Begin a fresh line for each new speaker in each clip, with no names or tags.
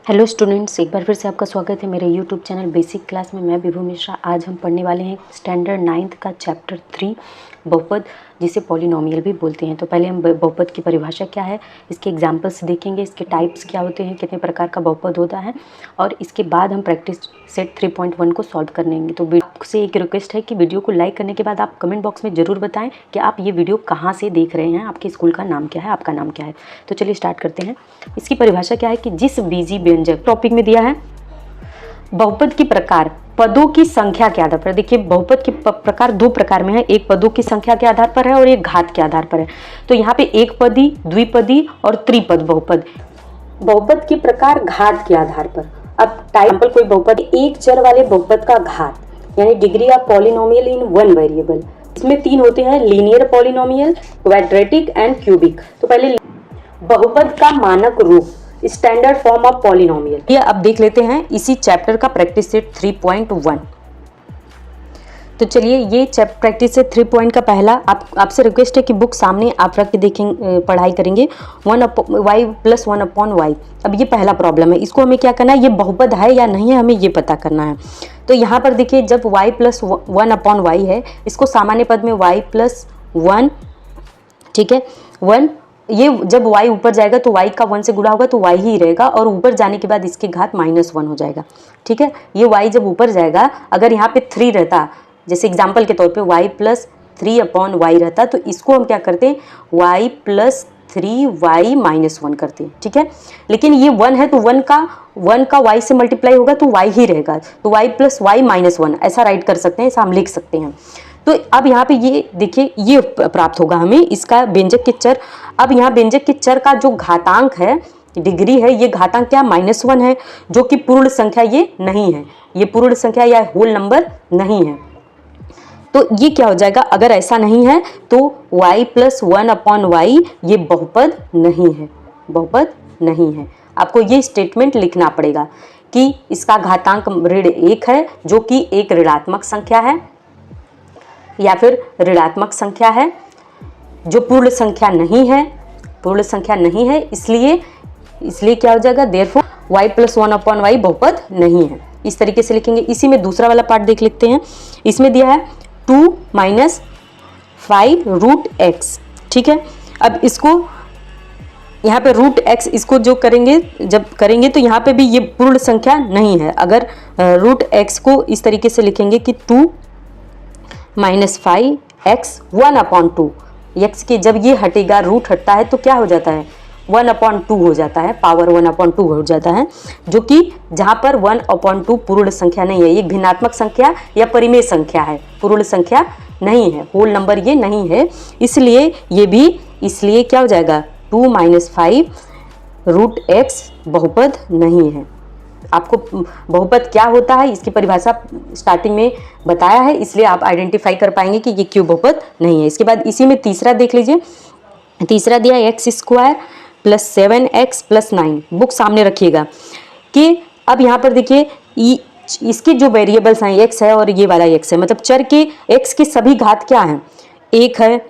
Hello students, एक बार फिर से आपका स्वागत है मेरे यूट्यूब चैनल बेसिक क्लास में। मैं विभू मिश्रा। आज हम पढ़ने वाले हैं स्टैंडर्ड 9th का चैप्टर 3 बहुपद, जिसे पॉलिनोमियल भी बोलते हैं। तो पहले हम बहुपद की परिभाषा क्या है, इसके एग्जांपल्स देखेंगे, इसके टाइप्स क्या होते हैं, कितने प्रकार का बहुपद होता है, और इसके बाद हम प्रैक्टिस सेट 3.1 को सॉल्व कर लेंगे। तो आपसे एक रिक्वेस्ट है कि वीडियो को लाइक करने के बाद आप कमेंट बॉक्स में ज़रूर बताएं कि आप ये वीडियो कहाँ से देख रहे हैं, आपके स्कूल का नाम क्या है, आपका नाम क्या है। तो चलिए स्टार्ट करते हैं। इसकी परिभाषा क्या है कि जिस बीजी व्यंजक टॉपिक में दिया है बहुपद की प्रकार पदों की संख्या के आधार पर। देखिए, बहुपद के प्रकार दो प्रकार में है, एक पदों की संख्या के आधार पर है और एक घात के आधार पर है। तो यहाँ पे एक पदी, द्विपदी और त्रिपद बहुपद। बहुपद के प्रकार घात के आधार पर। अब एग्जांपल कोई बहुपद, एक चर वाले बहुपद का घात, यानी degree of polynomial in one variable. इसमें तीन होते हैं, linear polynomial, quadratic and cubic. तो पहले बहुपद का मानक रूप, स्टैंडर्ड फॉर्म ऑफ पॉलिनोमियल, ये अब देख लेते हैं इसी चैप्टर का प्रैक्टिस सेट 3.1। तो चलिए, ये प्रैक्टिस सेट 3 का पहला आपसे रिक्वेस्ट है कि बुक सामने आप रख के देखेंगे, पढ़ाई करेंगे। 1y + 1/y। अब ये पहला प्रॉब्लम है, इसको हमें क्या करना है, ये बहुपद है या नहीं है हमें ये पता करना है। तो यहाँ पर देखिए, जब y + 1/y है, इसको सामान्य पद में y + 1, ठीक है, 1, ये जब y ऊपर जाएगा तो y का 1 से गुणा होगा तो y ही रहेगा, और ऊपर जाने के बाद इसके घात -1 हो जाएगा। ठीक है, ये y जब ऊपर जाएगा, अगर यहाँ पे 3 रहता, जैसे एग्जाम्पल के तौर पे y + 3/y रहता, तो इसको हम क्या करते हैं, y + 3y - 1 करते हैं। ठीक है, लेकिन ये 1 है तो 1 का y से मल्टीप्लाई होगा तो y ही रहेगा, तो y + y - 1 ऐसा राइट कर सकते हैं, ऐसा हम लिख सकते हैं। तो अब यहाँ पे ये देखिए, ये प्राप्त होगा हमें इसका व्यंजक के चर। अब यहाँ व्यंजक के चर का जो घातांक है, डिग्री है, ये घातांक क्या -1 है, जो कि पूर्ण संख्या ये नहीं है, ये पूर्ण संख्या या होल नंबर नहीं है। तो ये क्या हो जाएगा, अगर ऐसा नहीं है तो y + 1/y ये बहुपद नहीं है, बहुपद नहीं है। आपको ये स्टेटमेंट लिखना पड़ेगा कि इसका घातांक ऋण 1 है, जो कि एक ऋणात्मक संख्या है या फिर ऋणात्मक संख्या है, जो पूर्ण संख्या नहीं है, पूर्ण संख्या नहीं है, इसलिए क्या हो जाएगा, देयरफॉर y + 1/y बहुपद नहीं है। इस तरीके से लिखेंगे। इसी में दूसरा वाला पार्ट देख लेते हैं। इसमें दिया है 2 - 5 √x। ठीक है, अब इसको यहाँ पे √x, इसको जो करेंगे, जब करेंगे तो यहाँ पे भी ये पूर्ण संख्या नहीं है। अगर √x को इस तरीके से लिखेंगे कि 2 - 5x 1/2, x के जब ये हटेगा, रूट हटता है तो क्या हो जाता है, 1/2 हो जाता है, पावर 1/2 हो जाता है, जो कि जहाँ पर 1/2 पूर्ण संख्या नहीं है, ये भिन्नात्मक संख्या या परिमेय संख्या है, पूर्ण संख्या नहीं है, होल नंबर ये नहीं है। इसलिए क्या हो जाएगा, 2 - 5 √x बहुपद नहीं है। आपको बहुपद क्या होता है इसकी परिभाषा स्टार्टिंग में बताया है, इसलिए आप आइडेंटिफाई कर पाएंगे कि ये क्यों बहुपद नहीं है। इसके बाद इसी में तीसरा देख लीजिए। तीसरा दिया x² + 7x + 9। बुक सामने रखिएगा कि अब यहाँ पर देखिए, इसके जो वेरिएबल्स हैं, x है और ये वाला x है, मतलब चर के x के सभी घात क्या हैं, 1 है,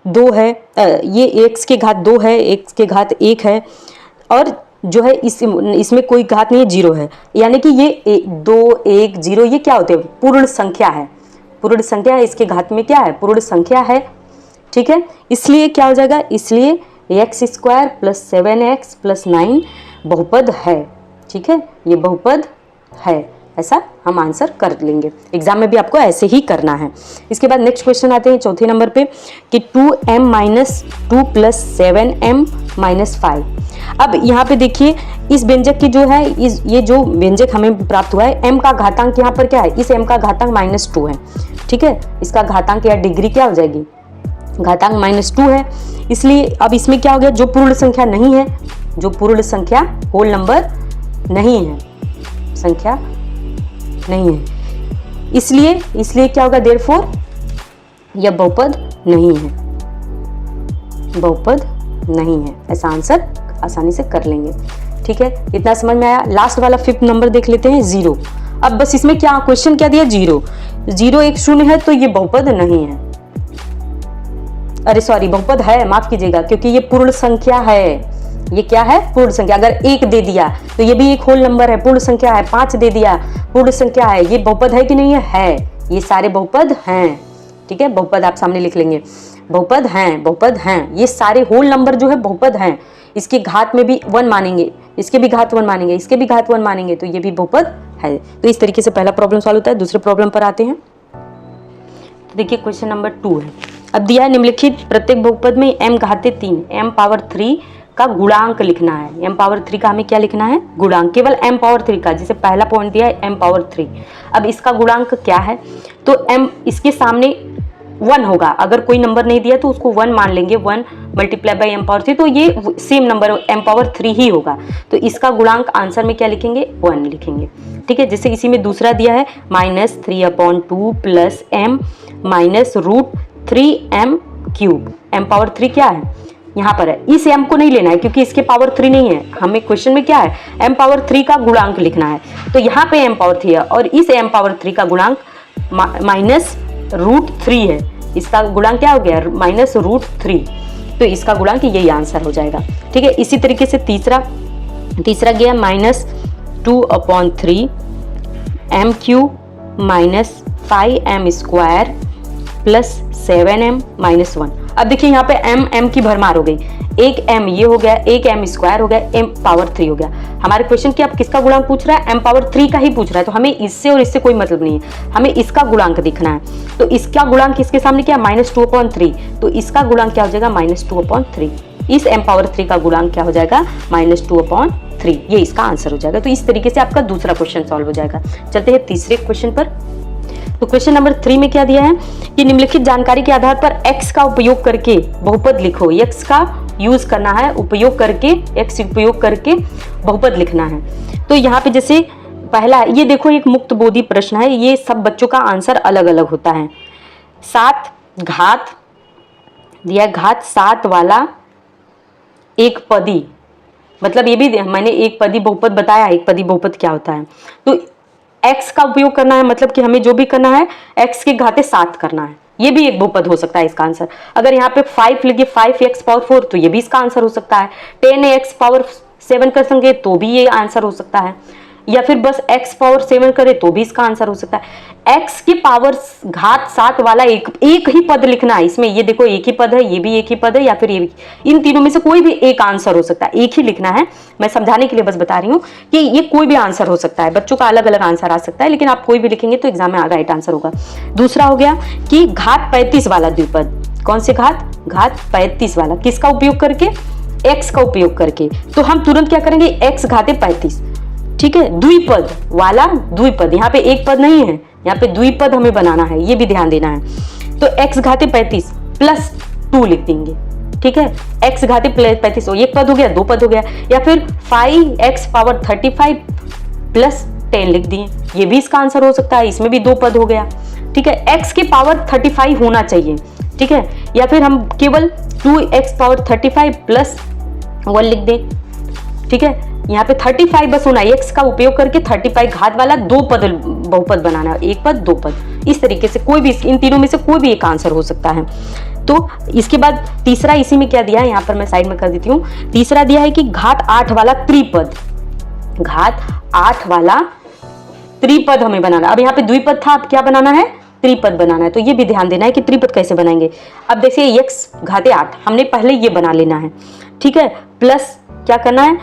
2 है, ये x के घात 2 है, x के घात 1 है, और जो है इसमें कोई घात नहीं है, 0 है, यानी कि ये 2, 1, 0 ये क्या होते हैं, पूर्ण संख्या है, पूर्ण संख्या है, इसके घात में क्या है, पूर्ण संख्या है। ठीक है, इसलिए क्या हो जाएगा, इसलिए x² + 7x + 9 बहुपद है। ठीक है, ये बहुपद है, ऐसा हम आंसर कर लेंगे। एग्जाम में भी आपको ऐसे ही करना है। इसके बाद नेक्स्ट क्वेश्चन आते हैं चौथे नंबर पे कि 2m - 2 + 7m - 5। अब यहाँ पे देखिए, इस व्यंजक की जो है, ये जो व्यंजक हमें प्राप्त हुआ है, m का घातांक यहाँ पर क्या है, इस m का घातांक -2 है। ठीक है, इसका घातांक या डिग्री क्या हो जाएगी, घातांक -2 है। इसलिए अब इसमें क्या हो गया, जो पूर्ण संख्या नहीं है, जो पूर्ण संख्या होल नंबर नहीं है, संख्या नहीं है, इसलिए क्या होगा, देयरफॉर यह बहुपद नहीं है, बहुपद नहीं है, ऐसा आंसर आसानी से कर लेंगे। ठीक है, इतना समझ में आया। लास्ट वाला 5th नंबर देख लेते हैं, 0। अब बस इसमें क्या क्वेश्चन क्या दिया, 0 1 0 है, तो ये बहुपद नहीं है, अरे सॉरी, बहुपद है, माफ कीजिएगा, क्योंकि ये पूर्ण संख्या है, ये क्या है? पूर्ण संख्या। अगर 1 दे दिया तो ये भी एक होल नंबर है, पूर्ण संख्या है। 5 दे दिया, पूर्ण संख्या है। ये बहुपद है कि नहीं है? ये सारे बहुपद हैं। ठीक है, बहुपद आप सामने लिख लेंगे। बहुपद हैं, बहुपद हैं। ये सारे होल नंबर जो है बहुपद हैं। इसकी घात में भी 1 मानेंगे, इसके भी घात 1 मानेंगे, इसके भी घात 1 मानेंगे, तो ये भी बहुपद है। तो इस तरीके से पहला प्रॉब्लम सॉल्व होता है। दूसरे प्रॉब्लम पर आते हैं। तो देखिए क्वेश्चन नंबर 2 है। अब दिया है निम्नलिखित प्रत्येक बहुपद में m घाते 3 m पावर 3 का गुणांक लिखना है। m पावर 3 का हमें क्या लिखना है? गुणांक। केवल m पावर 3 का, जैसे पहला पॉइंट दिया है m पावर 3। अब इसका गुणांक क्या है? तो m इसके सामने 1 होगा। अगर कोई नंबर नहीं दिया तो उसको 1 मान लेंगे। 1 मल्टीप्लाई बाई m पावर 3, तो ये सेम नंबर m पावर 3 ही होगा। तो इसका गुणांक आंसर में क्या लिखेंगे? 1 लिखेंगे। ठीक है, जैसे इसी में दूसरा दिया है -3/2 plus m minus √3m cube. m power 3 क्या है? यहाँ पर है। इस m को नहीं लेना है क्योंकि इसके पावर 3 नहीं है। हमें क्वेश्चन में क्या है? m पावर 3 का गुणांक लिखना है। तो यहाँ पे m पावर 3 है और इस m पावर 3 का गुणांक -√3 है। इसका गुणांक क्या हो गया? -√3। तो इसका गुणांक यही आंसर हो जाएगा। ठीक है, इसी तरीके से तीसरा गया -2/3 m cube minus 5m square plus 7m minus 1। अब देखिए यहाँ पे m की भरमार हो गई। एक m ये हो गया, एक m स्क्वायर हो गया, m पावर 3 हो गया। हमारे क्वेश्चन की अब किसका गुणांक पूछ रहा है? m पावर 3 का ही पूछ रहा है। तो हमें इससे और इससे कोई मतलब नहीं है, हमें इसका गुणांक देखना है। तो इसका गुणांक इसके सामने क्या? -2/3। तो इसका गुणांक क्या हो जाएगा? -2/3। इस m पावर 3 का गुणांक क्या हो जाएगा? -2/3। ये इसका आंसर हो जाएगा। तो इस तरीके से आपका दूसरा क्वेश्चन सॉल्व हो जाएगा। चलते हैं तीसरे क्वेश्चन पर। तो क्वेश्चन नंबर 3 में क्या दिया है कि निम्नलिखित जानकारी के आधार पर x का उपयोग करके बहुपद लिखो। x का यूज करना है, उपयोग करके, x उपयोग करके बहुपद लिखना है। तो यहाँ पे जैसे पहला ये देखो, एक मुक्त बोधी प्रश्न है। ये सब बच्चों का आंसर अलग अलग होता है। 7 घात दिया, घात 7 वाला एक पदी, मतलब ये भी मैंने एक पदी बहुपद बताया। एक पदी बहुपद क्या होता है? तो x का उपयोग करना है, मतलब कि हमें जो भी करना है x के घाते 7 करना है। ये भी एक बहुपद हो सकता है इसका आंसर। अगर यहाँ पे 5 लिखिए, 5x पावर 4, तो ये भी इसका आंसर हो सकता है। 10x पावर 7 कर सकें तो भी ये आंसर हो सकता है, या फिर बस x पावर 7 करे तो भी इसका आंसर हो सकता है। x के पावर घात 7 वाला एक ही पद लिखना है इसमें। ये देखो एक ही पद है, ये भी एक ही पद है, या फिर ये भी। इन तीनों में से कोई भी एक आंसर हो सकता है। एक ही लिखना है, मैं समझाने के लिए बस बता रही हूँ कि ये कोई भी आंसर हो सकता है। बच्चों का अलग अलग आंसर आ सकता है, लेकिन आप कोई भी लिखेंगे तो एग्जाम में राइट आंसर होगा। दूसरा हो गया कि घात 35 वाला द्विपद। कौन से घात? घात 35 वाला। किसका उपयोग करके? x का उपयोग करके। तो हम तुरंत क्या करेंगे? x घाते 35। ठीक है, द्विपद वाला द्विपद। यहाँ पे एक पद नहीं है, यहाँ पे द्विपद हमें बनाना है, ये भी ध्यान देना है। तो x घाते 35 प्लस 2 लिख देंगे। ठीक है, x घाते 35 एक पद हो गया, 2 पद हो गया। या फिर 5x पावर 35 प्लस 10 लिख दिए, ये भी इसका आंसर हो सकता है। इसमें भी 2 पद हो गया। ठीक है, x के पावर 35 होना चाहिए। ठीक है, या फिर हम केवल 2x पावर 35 प्लस 1 लिख दें। ठीक है, यहाँ पे 35 बस होना है। x का उपयोग करके 35 घात वाला 2 पद बहुपद बनाना है। एक पद, 2 पद। इस तरीके से कोई भी, इन तीनों में से कोई भी एक आंसर हो सकता है। तो इसके बाद तीसरा इसी में क्या दिया है, यहाँ पर मैं साइड में कर देती हूँ। तीसरा दिया है कि घात 8 वाला त्रिपद। घात 8 वाला त्रिपद हमें बनाना। अब यहाँ पे द्विपद था, अब क्या बनाना है? त्रिपद बनाना है। तो ये भी ध्यान देना है कि त्रिपद कैसे बनाएंगे। अब देखिए x घाते 8 हमने पहले ये बना लेना है। ठीक है, प्लस क्या करना है?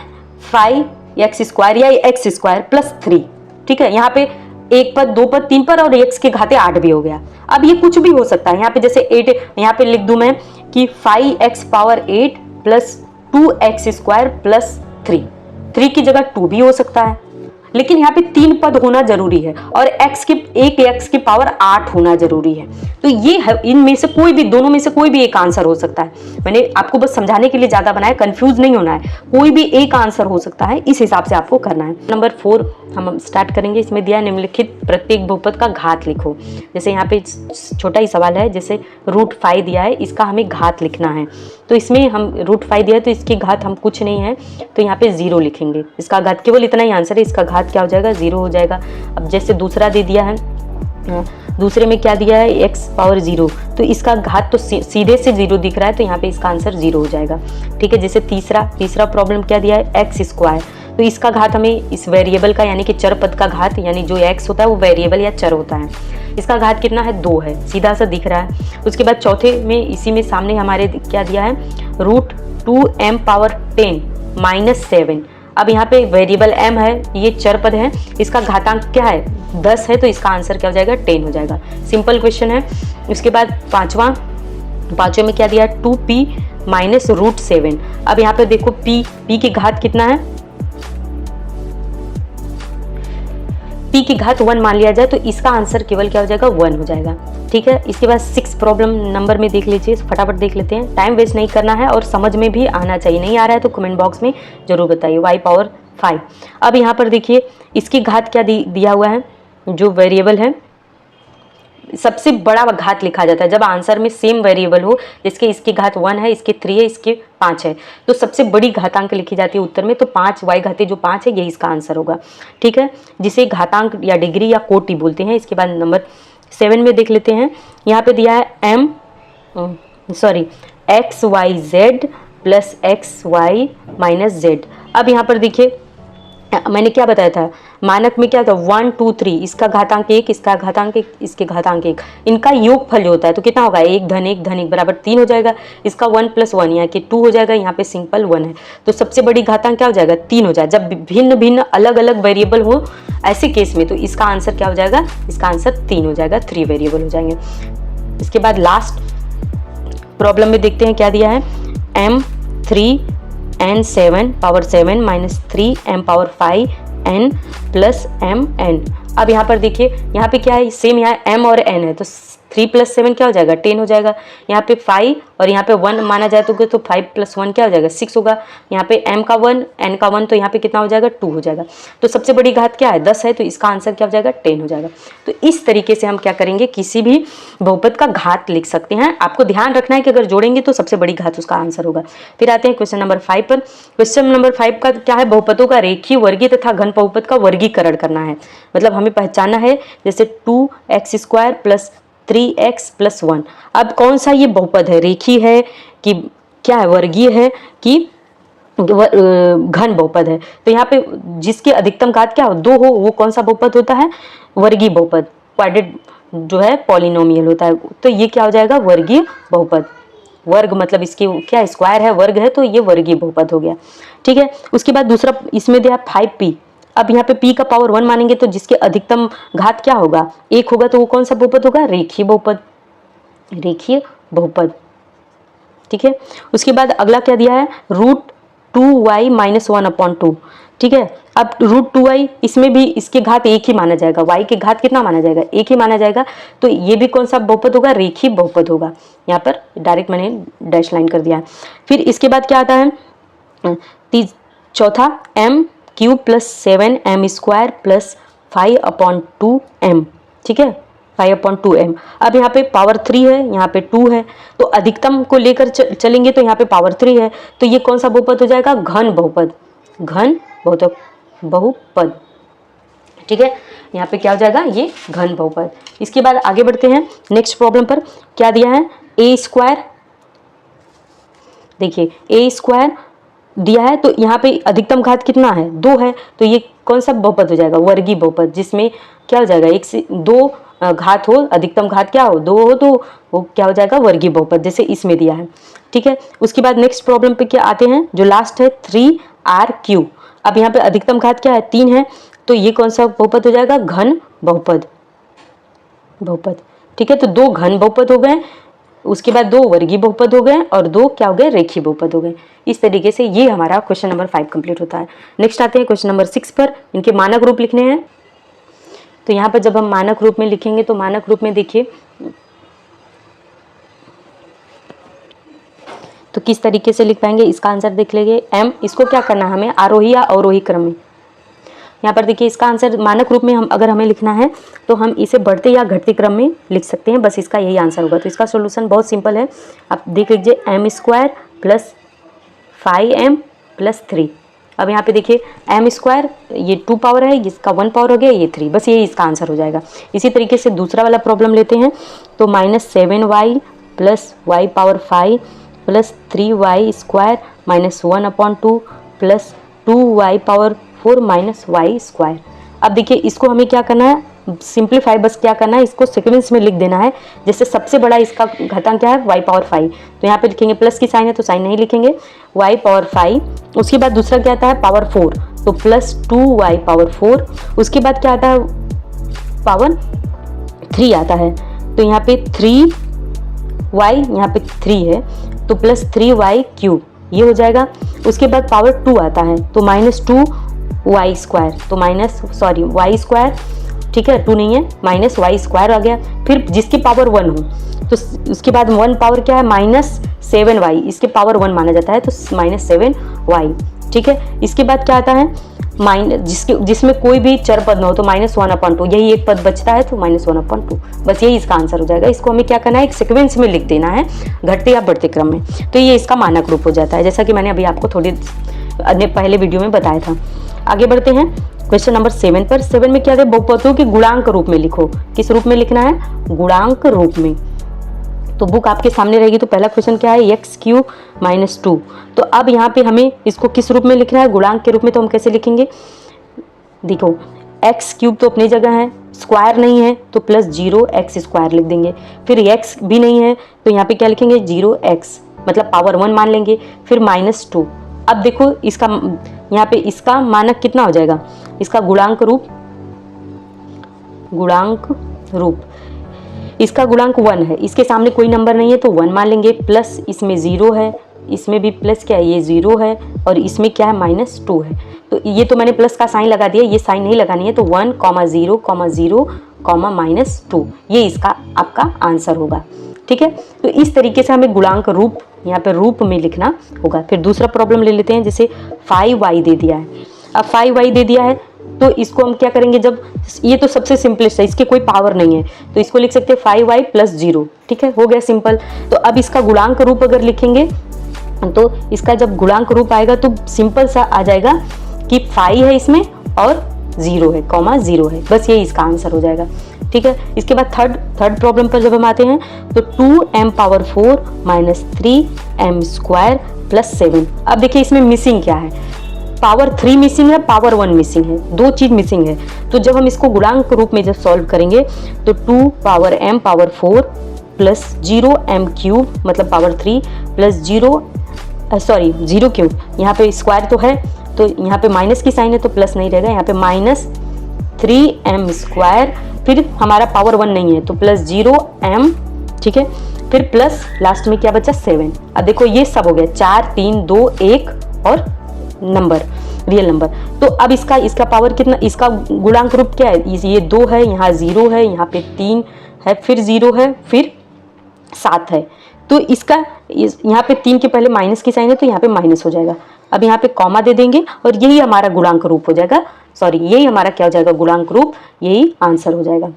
5x स्क्वायर या x स्क्वायर प्लस 3। ठीक है, यहाँ पे एक पद, 2 पद, 3 पद और x के घाते 8 भी हो गया। अब ये कुछ भी हो सकता है। यहाँ पे जैसे 8, यहाँ पे लिख दूं मैं कि 5x power 8 plus 2x square plus 3 की जगह 2 भी हो सकता है, लेकिन यहाँ पे 3 पद होना जरूरी है और x की पावर 8 होना जरूरी है। तो ये इनमें से कोई भी, दोनों में से कोई भी एक आंसर हो सकता है। मैंने आपको बस समझाने के लिए ज्यादा बनाया, कंफ्यूज नहीं होना है। कोई भी एक आंसर हो सकता है, इस हिसाब से आपको करना है। नंबर 4 हम स्टार्ट करेंगे। इसमें दिया निम्नलिखित प्रत्येक बहुपद का घात लिखो। जैसे यहाँ पे छोटा ही सवाल है, जैसे √5 दिया है, इसका हमें घात लिखना है। तो इसमें हम √5 दिया है तो इसकी घात हम कुछ नहीं है, तो यहाँ पे 0 लिखेंगे। इसका घात केवल इतना ही आंसर है, इसका घात क्या हो जाएगा? 0 हो जाएगा। अब जैसे दूसरा दे दिया है दूसरे में क्या दिया है x पावर 0, तो इसका घात तो सीधे से 0 दिख रहा है, तो यहाँ पे इसका आंसर 0 हो जाएगा। ठीक है, जैसे तीसरा प्रॉब्लम क्या दिया है x स्क्वायर, तो इसका घात हमें इस वेरिएबल का यानी कि चर पद का घात, यानी जो x होता है वो वेरिएबल या चर होता है, इसका घात कितना है 2 है, सीधा सा दिख रहा है। उसके बाद चौथे में इसी में सामने हमारे क्या दिया है √2m पावर 10 - 7। अब यहाँ पे वेरिएबल m है, ये चर पद है, इसका घातांक क्या है 10 है, तो इसका आंसर क्या हो जाएगा 10 हो जाएगा। सिंपल क्वेश्चन है। उसके बाद पांचवें में क्या दिया है 2p - √7। अब यहाँ पे देखो p की घात कितना है, p की घात 1 मान लिया जाए तो इसका आंसर केवल क्या हो जाएगा 1 हो जाएगा। ठीक है, इसके बाद 6 प्रॉब्लम नंबर में देख लीजिए, फटाफट देख लेते हैं, टाइम वेस्ट नहीं करना है और समझ में भी आना चाहिए। नहीं आ रहा है तो कमेंट बॉक्स में जरूर बताइए। y power 5। अब यहाँ पर देखिए इसकी घात क्या दिया हुआ है, जो वेरिएबल है सबसे बड़ा घात लिखा जाता है जब आंसर में सेम वेरिएबल हो, जिसके इसकी घात 1 है, इसके 3 है, इसके 5 है, तो सबसे बड़ी घातांक लिखी जाती है उत्तर में, तो 5 y घाते जो 5 है यही इसका आंसर होगा। ठीक है, जिसे घातांक या डिग्री या कोटि बोलते हैं। इसके बाद नंबर 7 में देख लेते हैं, यहाँ पे दिया है xyz + xy - z। अब यहाँ पर देखिए मैंने क्या बताया था, मानक में क्या था 1 2 3, इसका घातांक 1, इसका घातांक 1, इसके घातांक 1, इनका योगफल जो होता है तो कितना होगा 1 धन 1 धन 1 बराबर 3 हो जाएगा। इसका 1 + 1 यहाँ के 2 हो जाएगा, यहाँ पे सिंपल 1 है, तो सबसे बड़ी घातांक क्या हो जाएगा 3 हो जाएगा। जब भिन्न भिन्न अलग अलग वेरिएबल हो ऐसे केस में तो इसका आंसर क्या हो जाएगा, इसका आंसर 3 हो जाएगा, 3 वेरिएबल हो जाएंगे। इसके बाद लास्ट प्रॉब्लम में देखते हैं क्या दिया है m3n7 power 7 - 3m power 5n + mn। अब यहाँ पर देखिए यहाँ पे क्या है, सेम यहाँ m और n है, तो 3 + 7 क्या हो जाएगा 10 हो जाएगा। यहाँ पे 5 और यहाँ पे 1 माना जाए तो 5 + 1 क्या हो जाएगा 6 होगा। यहाँ पे m का 1 n का 1, तो यहाँ पे कितना हो जाएगा 2 हो जाएगा। तो सबसे बड़ी घात क्या है 10 है, तो इसका आंसर क्या हो जाएगा 10 हो जाएगा। तो इस तरीके से हम क्या करेंगे, किसी भी बहुपद का घात लिख सकते हैं। आपको ध्यान रखना है कि अगर जोड़ेंगे तो सबसे बड़ी घात उसका आंसर होगा। फिर आते हैं क्वेश्चन नंबर 5 पर। क्वेश्चन नंबर 5 का क्या है, बहुपदों का रेखीय वर्गीय तथा घन बहुपद का वर्गीकरण करना है। मतलब हमें पहचानना है, जैसे 2x² + 3x + 1। अब कौन सा ये बहुपद है, रेखीय है कि क्या है, वर्गीय है कि घन बहुपद है। तो यहाँ पे जिसकी अधिकतम घात क्या हो 2 हो, वो कौन सा बहुपद होता है, वर्गीय बहुपद, क्वाड्रेट जो है पॉलिनोमियल होता है, तो ये क्या हो जाएगा वर्गीय बहुपद। वर्ग मतलब इसकी क्या स्क्वायर है, वर्ग है, तो ये वर्गीय बहुपद हो गया। ठीक है, उसके बाद दूसरा इसमें दिया 5p। अब यहाँ पे p का पावर 1 मानेंगे तो जिसके अधिकतम घात क्या होगा 1 होगा, तो वो कौन सा बहुपद होगा, रेखीय बहुपद, रेखीय बहुपद। ठीक है, उसके बाद अगला क्या दिया है √2y - 1/2। ठीक है, अब √2y इसमें भी इसके घात 1 ही माना जाएगा, y के घात कितना माना जाएगा 1 ही माना जाएगा, तो ये भी कौन सा बहुपद होगा, रेखीय बहुपद होगा। यहाँ पर डायरेक्ट मैंने डैश लाइन कर दिया है। फिर इसके बाद क्या आता है चौथा m³ + 7m² + 5/2m। ठीक है, 5/2m। अब यहाँ पे पावर 3 है, यहाँ पे 2 है, तो अधिकतम को लेकर चलेंगे तो यहाँ पे पावर 3 है, तो ये कौन सा बहुपद हो जाएगा, घन बहुपद, घन बहुपद। ठीक है, यहाँ पे क्या हो जाएगा, ये घन बहुपद। इसके बाद आगे बढ़ते हैं नेक्स्ट प्रॉब्लम पर। क्या दिया है a², देखिए a² दिया है, तो यहाँ पे अधिकतम घात कितना है 2 है, तो ये कौन सा बहुपद हो जाएगा, वर्गीय बहुपद, जिसमें क्या हो जाएगा 1 से 2 घात हो, अधिकतम घात क्या हो 2 हो, तो वो क्या हो जाएगा वर्गीय बहुपद, जैसे इसमें दिया है। ठीक है, उसके बाद नेक्स्ट प्रॉब्लम पे क्या आते हैं, जो लास्ट है 3r³। अब यहाँ पे अधिकतम घात क्या है 3 है, तो ये कौन सा बहुपद हो जाएगा, घन बहुपद, बहुपद। ठीक है, तो 2 घन बहुपद हो गए, उसके बाद 2 वर्गीय बहुपद हो गए और 2 क्या हो गए, रेखीय बहुपद हो गए। इस तरीके से ये हमारा क्वेश्चन नंबर 5 कंप्लीट होता है। नेक्स्ट आते हैं क्वेश्चन नंबर 6 पर। इनके मानक रूप लिखने हैं। तो यहाँ पर जब हम मानक रूप में लिखेंगे तो मानक रूप में देखिए तो किस तरीके से लिख पाएंगे, इसका आंसर देख लेंगे। m इसको क्या करना है हमें, आरोही या अवरोही क्रम में। यहाँ पर देखिए इसका आंसर मानक रूप में हम अगर हमें लिखना है तो हम इसे बढ़ते या घटते क्रम में लिख सकते हैं, बस इसका यही आंसर होगा। तो इसका सोल्यूशन बहुत सिंपल है, आप देख लीजिए m² + 5m + 3। अब यहाँ पे देखिए m स्क्वायर, ये 2 पावर है, इसका 1 पावर हो गया, ये 3, बस यही इसका आंसर हो जाएगा। इसी तरीके से दूसरा वाला प्रॉब्लम लेते हैं। तो -7y plus y power 5 plus 3y square minus 1/2 plus 2y power 4 minus y square. अब देखिए इसको हमें क्या करना है, सिंप्लीफाई बस क्या करना है, इसको सीक्वेंस में लिख देना है। जैसे सबसे बड़ा इसका घातांक क्या है, y पावर 5, तो यहाँ पे लिखेंगे प्लस की साइन है तो साइन नहीं लिखेंगे, y पावर 5। उसके बाद दूसरा क्या आता है, पावर 4, तो प्लस 2y पावर 4। उसके बाद क्या आता है, पावर 3 आता है, तो यहाँ पे 3y, यहाँ पे 3 है तो प्लस 3y क्यूब, ये हो जाएगा। उसके बाद पावर 2 आता है तो -2y स्क्वायर, तो y स्क्वायर, ठीक है, 2 नहीं है, -y स्क्वायर आ गया। फिर जिसकी पावर 1 हो तो उसके बाद 1 पावर क्या है, -7y, इसके पावर 1 माना जाता है तो -7y, ठीक है। इसके बाद क्या आता है, जिसमें कोई भी चर पद ना हो तो -1/2, यही एक पद बचता है तो -1/2, बस यही इसका आंसर हो जाएगा। इसको हमें क्या करना है, एक सीक्वेंस में लिख देना है, घटते या बढ़ते क्रम में, तो ये इसका मानक रूप हो जाता है, जैसा कि मैंने अभी आपको थोड़ी पहले वीडियो में बताया था। आगे बढ़ते हैं क्वेश्चन नंबर 7 पर। 7 में क्या है, बहुपदों के गुणांक रूप में लिखो। किस रूप में लिखना है, गुणांक रूप में। तो बुक आपके सामने रहेगी। तो पहला क्वेश्चन क्या है, x³ - 2। तो अब यहाँ पे हमें इसको किस रूप में लिखना है, गुणांक के रूप में। तो हम कैसे लिखेंगे, देखो x³ तो अपनी जगह है, स्क्वायर नहीं है तो प्लस 0x स्क्वायर लिख देंगे। फिर x भी नहीं है तो यहाँ पे क्या लिखेंगे, 0x, मतलब पावर 1 मान लेंगे, फिर -2। अब देखो इसका यहाँ पे इसका मानक कितना हो जाएगा, इसका गुणांक रूप, इसका गुणांक 1 है, इसके सामने कोई नंबर नहीं है तो 1 मान लेंगे, प्लस इसमें 0 है, इसमें भी प्लस क्या है, ये 0 है, और इसमें क्या है, -2 है। तो ये तो मैंने प्लस का साइन लगा दिया, ये साइन नहीं लगानी है, तो 1, 0, 0, -2, ये इसका आपका आंसर होगा, ठीक है। तो इस तरीके से हमें गुणांक रूप यहाँ पे रूप में लिखना होगा। फिर दूसरा प्रॉब्लम ले लेते हैं, जैसे 5y दे दिया है। अब 5y दे दिया है तो इसको हम क्या करेंगे, जब ये तो सबसे सिंपलेस्ट है, इसके कोई पावर नहीं है तो इसको लिख सकते हैं 5y + 0, ठीक है, हो गया सिंपल। तो अब इसका गुणांक रूप अगर लिखेंगे तो इसका जब गुणांक रूप आएगा तो सिंपल सा आ जाएगा कि 5 है इसमें और 0 है, 0 है, बस ये इसका आंसर हो जाएगा, ठीक है। इसके बाद थर्ड प्रॉब्लम पर जब हम आते हैं तो 2m पावर 4 - 3m स्क्वायर + 7। अब देखिए इसमें मिसिंग क्या है, पावर 3 मिसिंग है, पावर 1 मिसिंग है, दो चीज मिसिंग है। तो जब हम इसको गुणांक रूप में जब सॉल्व करेंगे तो 2 power m power 4 plus 0m cube, मतलब पावर 3 प्लस 0 क्यूब, यहाँ पे स्क्वायर तो है तो यहाँ पे माइनस की साइन है तो प्लस नहीं रहेगा, यहाँ पे -3m स्क्वायर, फिर हमारा पावर 1 नहीं है तो प्लस 0m, ठीक है, फिर प्लस लास्ट में क्या बचा, 7। अब देखो ये सब हो गया, 4, 3, 2, 1 और नंबर, रियल नंबर। तो अब इसका पावर कितना, इसका गुणांक रूप क्या है, ये 2 है, यहाँ 0 है, यहाँ पे 3 है, फिर 0 है, फिर 7 है। तो इसका यहाँ पे 3 के पहले माइनस की साइन है तो यहाँ पे माइनस हो जाएगा। अब यहाँ पे कॉमा दे देंगे और यही हमारा गुणांक रूप हो जाएगा, यही हमारा क्या हो जाएगा, गुणांक रूप, यही आंसर हो जाएगा।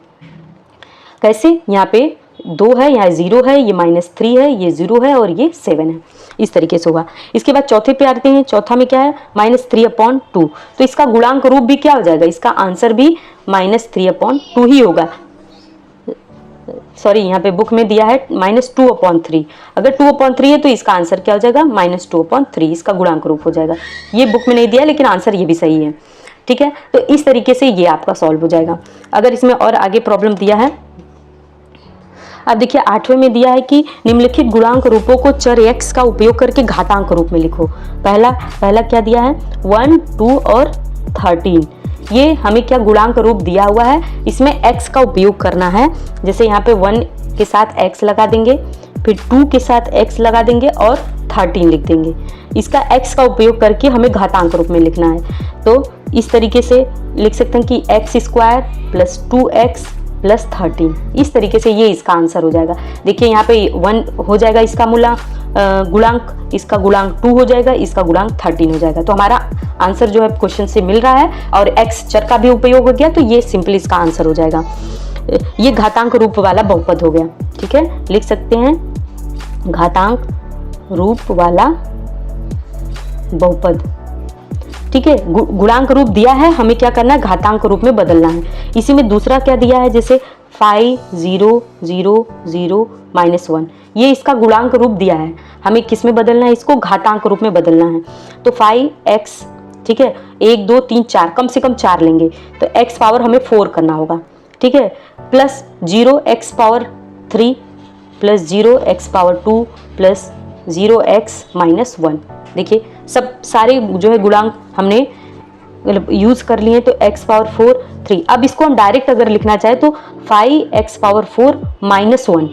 कैसे, यहाँ पे 2 है, यहाँ 0 है, ये -3 है, ये 0 है और ये 7 है, इस तरीके से होगा। इसके बाद चौथे पे आते हैं। चौथा में क्या है, -3/2। तो इसका गुणांक रूप भी क्या हो जाएगा, इसका आंसर भी -3/2 ही होगा। यहाँ पे बुक में दिया है -2/3, अगर 2/3 है तो इसका आंसर क्या हो जाएगा, -2/3, इसका गुणांक रूप हो जाएगा। ये बुक में नहीं दिया लेकिन आंसर ये भी सही है, ठीक है। तो इस तरीके से ये आपका सॉल्व हो जाएगा। अगर इसमें और आगे प्रॉब्लम दिया है, अब देखिए 8वें में दिया है कि निम्नलिखित गुणांक रूपों को चर x का उपयोग करके घातांक रूप में लिखो। पहला क्या दिया है, 1, 2 और 13। ये हमें क्या गुणांक रूप दिया हुआ है, इसमें x का उपयोग करना है। जैसे यहाँ पे 1 के साथ x लगा देंगे, फिर 2 के साथ x लगा देंगे और 13 लिख देंगे। इसका x का उपयोग करके हमें घातांक रूप में लिखना है। तो इस तरीके से लिख सकते हैं कि x² + 2x + 13, इस तरीके से ये इसका आंसर हो जाएगा। देखिए यहाँ पे 1 हो जाएगा इसका गुणांक, इसका गुणांक 2 हो जाएगा, इसका गुणांक 13 हो जाएगा। तो हमारा आंसर जो है क्वेश्चन से मिल रहा है और x चर का भी उपयोग हो गया, तो ये सिंपली इसका आंसर हो जाएगा। ये घातांक रूप वाला बहुपद हो गया, ठीक है, लिख सकते हैं घातांक रूप वाला बहुपद। ठीक है, गुणांक रूप दिया है, हमें क्या करना है, घातांक रूप में बदलना है। इसी में दूसरा क्या दिया है, जैसे 5 0 0 0 -1, ये इसका गुणांक रूप दिया है, हमें किस में बदलना है, इसको घातांक रूप में बदलना है। तो 5x, ठीक है, 1 2 3 4, कम से कम 4 लेंगे, तो x पावर हमें 4 करना होगा, ठीक है, plus 0x power 3 plus 0x power 2 plus 0x -1। देखिए सब सारे जो है गुणांक हमने यूज कर लिए, तो x पावर 4 3। अब इसको हम डायरेक्ट अगर लिखना चाहे तो 5x पावर 4 -1,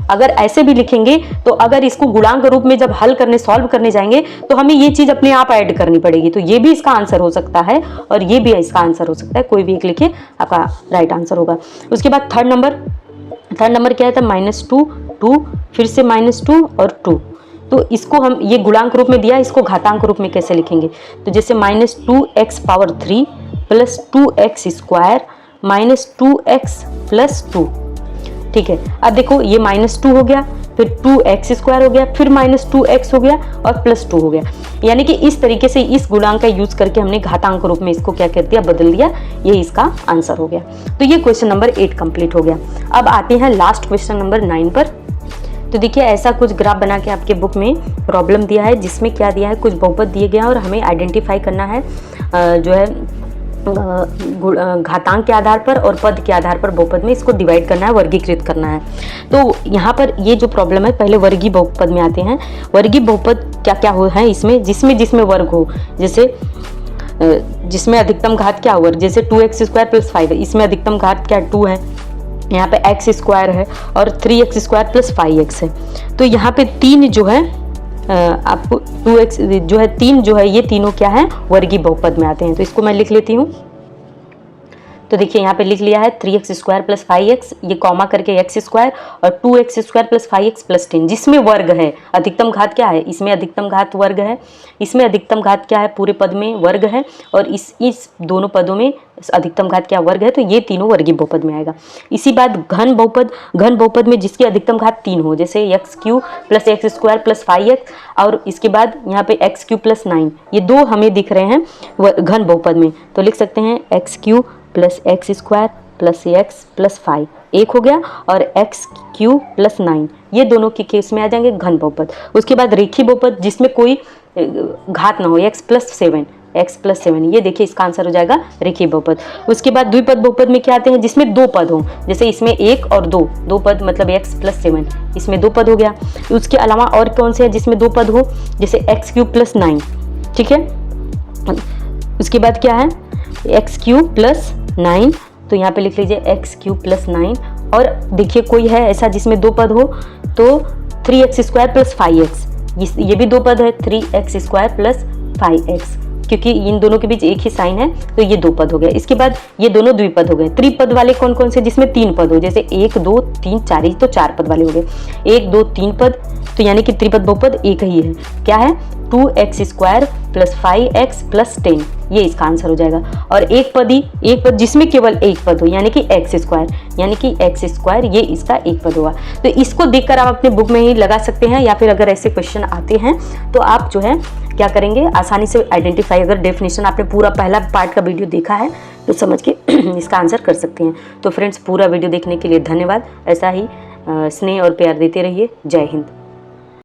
अगर ऐसे भी लिखेंगे तो अगर इसको गुणांक रूप में जब हल करने सॉल्व करने जाएंगे तो हमें ये चीज अपने आप ऐड करनी पड़ेगी, तो ये भी इसका आंसर हो सकता है और ये भी इसका आंसर हो सकता है, कोई भी एक लिखिए आपका राइट आंसर होगा। उसके बाद थर्ड नंबर क्या था, -2 2, फिर से -2 और 2, तो इसको हम ये गुणांक रूप में दिया, इसको घातांक रूप में कैसे लिखेंगे, तो जैसे -2x power 3 plus 2x square -2x plus 2, ठीक है। अब देखो ये -2 हो गया, फिर 2x स्क्वायर हो गया, फिर -2x हो गया और प्लस 2 हो गया, यानी कि इस तरीके से इस गुणांक का यूज करके हमने घातांक रूप में इसको क्या कर दिया, बदल दिया, ये इसका आंसर हो गया। तो ये क्वेश्चन नंबर 8 कंप्लीट हो गया। अब आते हैं लास्ट क्वेश्चन नंबर 9 पर। तो देखिए ऐसा कुछ ग्राफ बना के आपके बुक में प्रॉब्लम दिया है, जिसमें क्या दिया है, कुछ बहुपद दिए गए हैं और हमें आइडेंटिफाई करना है जो है घातांक के आधार पर और पद के आधार पर बहुपद में इसको डिवाइड करना है, वर्गीकृत करना है। तो यहाँ पर ये जो प्रॉब्लम है, पहले वर्गीय बहुपद में आते हैं। वर्गीय बहुपद क्या क्या हो है इसमें, जिसमें वर्ग हो, जैसे जिसमें अधिकतम घात क्या हो, जैसे 2x स्क्वायर प्लस 5 है, इसमें अधिकतम घात क्या 2 है, यहाँ पे x स्क्वायर है और 3x स्क्वायर प्लस 5x है। तो यहाँ पे 3 जो है आपको 2x जो है 3 जो है, ये तीनों क्या है, वर्गीय बहुपद में आते हैं। तो इसको मैं लिख लेती हूँ। तो देखिए यहाँ पे लिख लिया है 3x स्क्वायर प्लस 5x, ये कॉमा करके x स्क्वायर और 2x square plus 5x plus 10, जिसमें वर्ग है, अधिकतम घात क्या है, इसमें अधिकतम घात वर्ग है, इसमें अधिकतम घात क्या है, पूरे पद में वर्ग है, और इस दोनों पदों में अधिकतम घात क्या वर्ग है, तो ये तीनों वर्गीय बहुपद में आएगा। इसी बात घन बहुपद में जिसकी अधिकतम घात 3 हो, जैसे x³ plus x square plus 5x और इसके बाद यहाँ पे x³ प्लस 9, ये दो हमें दिख रहे हैं घन बहुपद में, तो लिख सकते हैं x³ plus x square plus x plus 5 एक हो गया, और x³ प्लस 9 ये दोनों के केस में आ जाएंगे घन बहुपद। उसके बाद रेखीय बहुपद जिसमें कोई घात ना हो, x प्लस 7, ये देखिए इसका आंसर हो जाएगा रेखीय बहुपद। उसके बाद द्विपद बहुपद में क्या आते हैं, जिसमें 2 पद हो, जैसे इसमें 1 और 2 पद, मतलब x प्लस 7, इसमें 2 पद हो गया। उसके अलावा और कौन से है जिसमें 2 पद हो, जैसे x³ प्लस 9, ठीक है। उसके बाद क्या है, x³ प्लस 9, तो यहाँ पे लिख लीजिए x³ प्लस 9, और देखिए कोई है ऐसा जिसमें 2 पद हो, तो 3x स्क्वायर प्लस 5x, ये भी 2 पद है, 3x स्क्वायर प्लस 5x, क्योंकि इन दोनों के बीच एक ही साइन है, तो ये 2 पद हो गए। इसके बाद ये दोनों द्विपद हो गए। त्रिपद वाले कौन कौन से, जिसमें 3 पद हो, जैसे 1 2 3 4, तो 4 पद वाले हो गए, 1 2 3 पद, तो यानी कि त्रिपद बहुपद एक ही है, क्या है, 2x square plus 5x plus 10, ये इसका आंसर हो जाएगा। और एक पद जिसमें केवल एक पद हो, यानी कि x स्क्वायर, ये इसका एक पद होगा। तो इसको देखकर आप अपने बुक में ही लगा सकते हैं, या फिर अगर ऐसे क्वेश्चन आते हैं तो आप जो है क्या करेंगे, आसानी से आइडेंटिफाई, अगर डेफिनेशन आपने पूरा पहला पार्ट का वीडियो देखा है तो समझ के इसका आंसर कर सकते हैं। तो फ्रेंड्स पूरा वीडियो देखने के लिए धन्यवाद, ऐसा ही स्नेह और प्यार देते रहिए। जय हिंद।